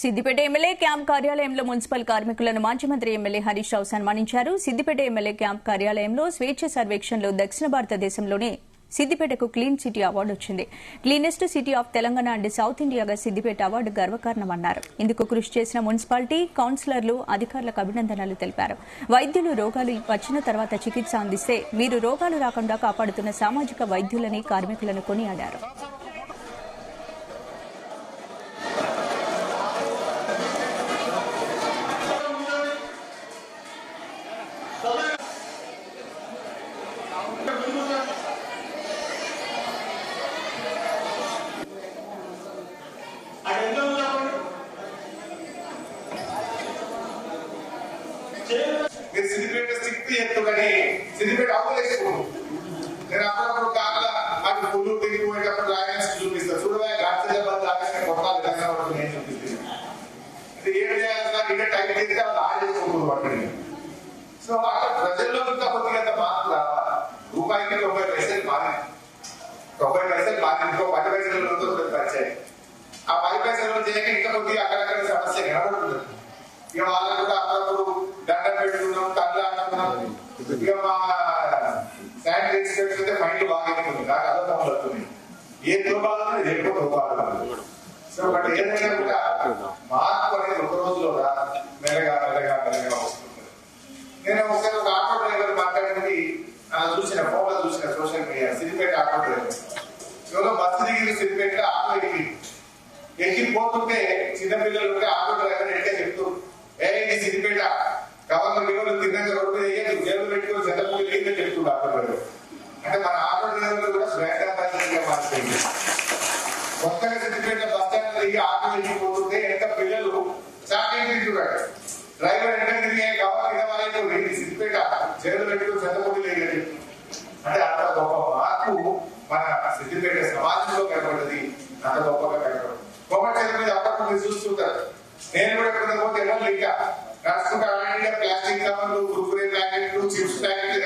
Siddipet MLA camp కార్యాలయంలో municipal కార్మికులను మాజీ మంత్రి ఎమ్మెల్యే హరీష్ రావు సన్మానించారు. సిద్దిపేట ఎమ్మెల్యే క్యాంప్ కార్యాలయంలో స్వేచ్ఛ సర్వేక్షణలో దక్షిణ భారతదేశంలోనే సిద్దిపేటకు క్లీన్ సిటీ అవార్డు వచ్చింది. Cleanest city of Telangana and south ఇండియాగా సిద్దిపేట అవార్డు గర్వకారణమన్నారు. ఇందుకు కృషి చేసిన మున్సిపాలిటీ కౌన్సిలర్లు అధికారులకు అభినందనలు తెలిపారు. వైద్యులు రోగాలు వచ్చిన తర్వాత చికిత్స అందిస్తే వీరు రోగాలు రాకుండా కాపాడుతున్న సామాజిక వైద్యులని కార్మికులను కొనియాడారు. సిద్దిపేట స్థితి ఎత్తుకని సిద్దిపేట ఆపలేసుకున్నాం. నేను అప్పుడప్పుడు కాకల అటు పుల్లు తిరిగిపోయేటప్పుడు రాయన్స్ చూపిస్తాను. చూడవా గాడ్జాబాద్ రాయన్స్ కొట్టాలి తెలంగాణ నేను చూపిస్తాను. ఇది ఏం చేయాల్సిన ఇదే టైం చేస్తే వాళ్ళు ఆడేసుకుంటున్నారు వాటిని. సో అక్కడ ప్రజల్లో ఇంకా కొద్దిగా మార్పు రావాలి. రూపాయికి 90 పైసలు మారింది. 90 పైసలు మారింది. ఇంకో 10 పైసలు వచ్చాయి. ఆ 10 పైసలు చేయక ఇంకా కొద్దిగా అక్కడక్కడ సమస్య కనబడుతుంది. ఇక వాళ్ళకు కూడా అప్పుడప్పుడు దండం పెట్టుకున్నాం, కళ్ళు అంటున్నాం. ఇక మా శానిటరీ మైండ్ బాగా నాకు అర్థం పడుతుంది. ఏ దుర్భాగం ఎక్కువ దుర్భాగం. సో బట్ ఏదైనా కూడా మార్పు అనేది ఒక రోజులో మెల్లగా వస్తుంది. నేను ఒకసారి ఒక ఆటో డ్రైవర్ మాట్లాడినది చూసిన ఫోన్ లో చూసిన social media. Siddipet auto driver ఎవరో బస్సు దిగి సిద్దిపేట ఆటో ఎక్కిపోతుంటే చిన్నపిల్లలు ఉంటే ఆటో డ్రైవర్ ఎట్లా చెప్తూ ఇది సిద్దిపేట గవర్నర్ ఎవరు తిన్నాక రోడ్డు జేబులు పెట్టుకుని చంద్రపూడి లేదే చెప్తుండే ఆటో డ్రైవర్. అంటే మన ఆటో డ్రైవర్లు కూడా స్వేచ్ఛగా మారిపోయింది. కొత్తగా సిద్దిపేట బస్ స్టాండ్ దిగి ఆటో ఎక్కిపోతుంటే ఎంత పిల్లలు చాక్లెట్ తింటున్నాడు. డ్రైవర్ ఎంత తిరిగి గవర్నర్ సిద్దిపేట జేబులు పెట్టుకుని చంద్రపూడి లేదే చెప్తుంది. అంటే అంత గొప్ప మార్పు మన సిద్దిపేట సమాజంలో కనబడ్డది. అంత గొప్పగా కనబడదు. గొప్ప మీద అప్పటికి మీరు చూస్తుంటారు. నేను కూడా ఎక్కడ పోతే ఎవరు ఇంకా నడుచుకుంటా ప్లాస్టిక్ కవర్లు, కుర్కురే ప్యాకెట్లు, చిప్స్ ప్యాకెట్లు